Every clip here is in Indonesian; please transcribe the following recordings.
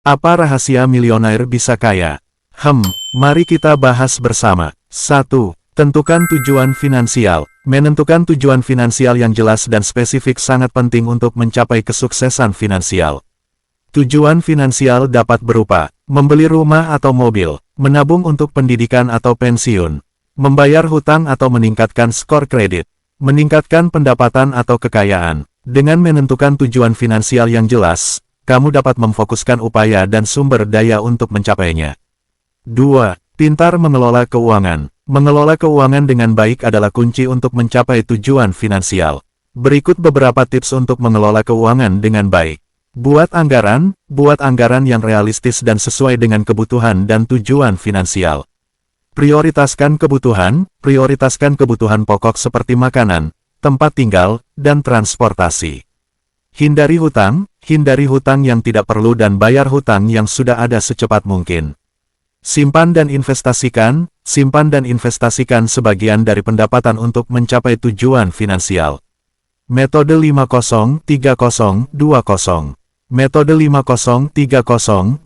Apa rahasia milioner bisa kaya? Mari kita bahas bersama. 1. Tentukan tujuan finansial. Menentukan tujuan finansial yang jelas dan spesifik sangat penting untuk mencapai kesuksesan finansial. Tujuan finansial dapat berupa membeli rumah atau mobil, menabung untuk pendidikan atau pensiun, membayar hutang atau meningkatkan skor kredit, meningkatkan pendapatan atau kekayaan. Dengan menentukan tujuan finansial yang jelas, kamu dapat memfokuskan upaya dan sumber daya untuk mencapainya. 2. Pintar mengelola keuangan. Mengelola keuangan dengan baik adalah kunci untuk mencapai tujuan finansial. Berikut beberapa tips untuk mengelola keuangan dengan baik. Buat anggaran yang realistis dan sesuai dengan kebutuhan dan tujuan finansial. Prioritaskan kebutuhan pokok seperti makanan, tempat tinggal, dan transportasi. Hindari hutang yang tidak perlu dan bayar hutang yang sudah ada secepat mungkin. Simpan dan investasikan sebagian dari pendapatan untuk mencapai tujuan finansial. Metode 50-30-20. Metode 50-30-20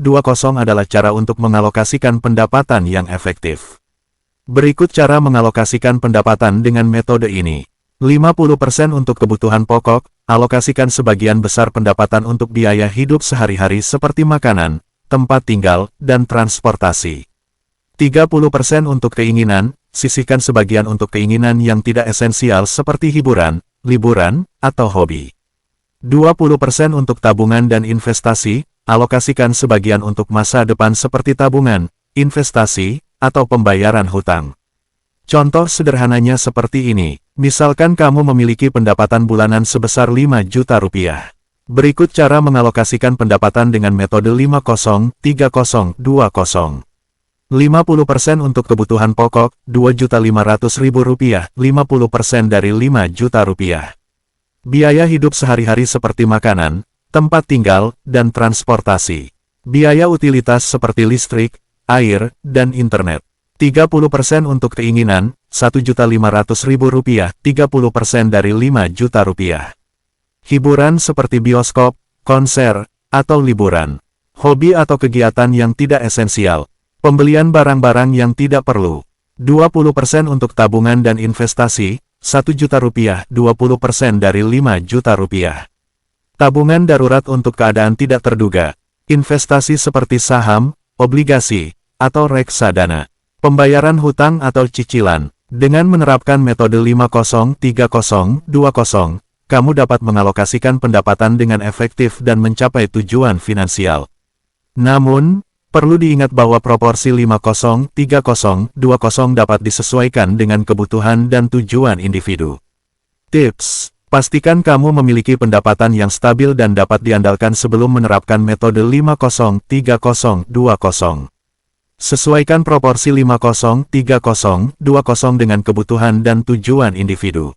adalah cara untuk mengalokasikan pendapatan yang efektif. Berikut cara mengalokasikan pendapatan dengan metode ini. 50% untuk kebutuhan pokok, alokasikan sebagian besar pendapatan untuk biaya hidup sehari-hari seperti makanan, tempat tinggal, dan transportasi. 30% untuk keinginan, sisihkan sebagian untuk keinginan yang tidak esensial seperti hiburan, liburan, atau hobi. 20% untuk tabungan dan investasi, alokasikan sebagian untuk masa depan seperti tabungan, investasi, atau pembayaran hutang. Contoh sederhananya seperti ini, misalkan kamu memiliki pendapatan bulanan sebesar 5 juta rupiah. Berikut cara mengalokasikan pendapatan dengan metode 50-30-20. 50% untuk kebutuhan pokok, Rp2.500.000, 50% dari 5 juta rupiah. Biaya hidup sehari-hari seperti makanan, tempat tinggal, dan transportasi. Biaya utilitas seperti listrik, air, dan internet. 30% untuk keinginan, Rp1.500.000, 30% dari 5 juta rupiah. Hiburan seperti bioskop, konser, atau liburan. Hobi atau kegiatan yang tidak esensial. Pembelian barang-barang yang tidak perlu. 20% untuk tabungan dan investasi, Rp1 juta, 20% dari 5 juta rupiah. Tabungan darurat untuk keadaan tidak terduga. Investasi seperti saham, obligasi, atau reksadana. Pembayaran hutang atau cicilan. Dengan menerapkan metode 50-30-20, kamu dapat mengalokasikan pendapatan dengan efektif dan mencapai tujuan finansial. Namun, perlu diingat bahwa proporsi 50-30-20 dapat disesuaikan dengan kebutuhan dan tujuan individu. Tips: pastikan kamu memiliki pendapatan yang stabil dan dapat diandalkan sebelum menerapkan metode 50-30-20. Sesuaikan proporsi 50-30-20 dengan kebutuhan dan tujuan individu.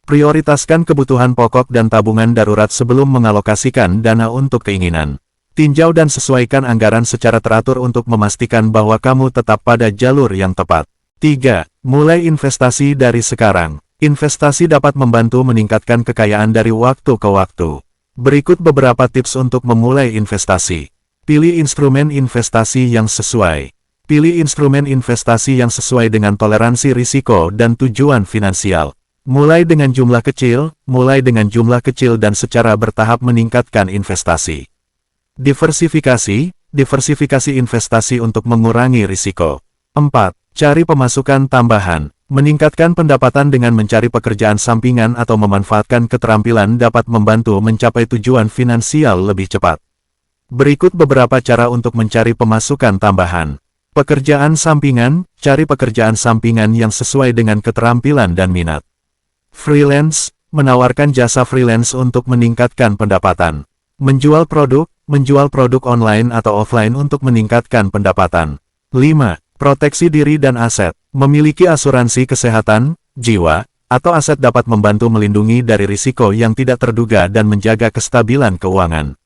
Prioritaskan kebutuhan pokok dan tabungan darurat sebelum mengalokasikan dana untuk keinginan. Tinjau dan sesuaikan anggaran secara teratur untuk memastikan bahwa kamu tetap pada jalur yang tepat. 3. Mulai investasi dari sekarang. Investasi dapat membantu meningkatkan kekayaan dari waktu ke waktu. Berikut beberapa tips untuk memulai investasi. Pilih instrumen investasi yang sesuai. Pilih instrumen investasi yang sesuai dengan toleransi risiko dan tujuan finansial. Mulai dengan jumlah kecil dan secara bertahap meningkatkan investasi. Diversifikasi investasi untuk mengurangi risiko. 4. Cari pemasukan tambahan. Meningkatkan pendapatan dengan mencari pekerjaan sampingan atau memanfaatkan keterampilan dapat membantu mencapai tujuan finansial lebih cepat. Berikut beberapa cara untuk mencari pemasukan tambahan. Pekerjaan sampingan, cari pekerjaan sampingan yang sesuai dengan keterampilan dan minat. Freelance, menawarkan jasa freelance untuk meningkatkan pendapatan. Menjual produk online atau offline untuk meningkatkan pendapatan. 5. Proteksi diri dan aset. Memiliki asuransi kesehatan, jiwa, atau aset dapat membantu melindungi dari risiko yang tidak terduga dan menjaga kestabilan keuangan.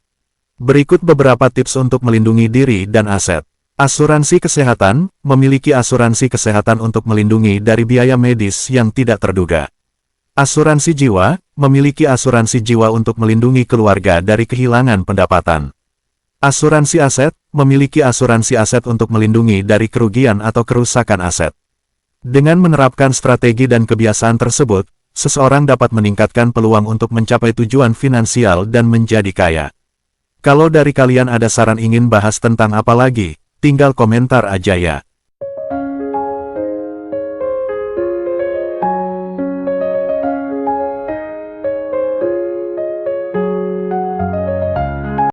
Berikut beberapa tips untuk melindungi diri dan aset. Asuransi kesehatan, memiliki asuransi kesehatan untuk melindungi dari biaya medis yang tidak terduga. Asuransi jiwa, memiliki asuransi jiwa untuk melindungi keluarga dari kehilangan pendapatan. Asuransi aset, memiliki asuransi aset untuk melindungi dari kerugian atau kerusakan aset. Dengan menerapkan strategi dan kebiasaan tersebut, seseorang dapat meningkatkan peluang untuk mencapai tujuan finansial dan menjadi kaya. Kalau dari kalian ada saran ingin bahas tentang apa lagi, tinggal komentar aja ya.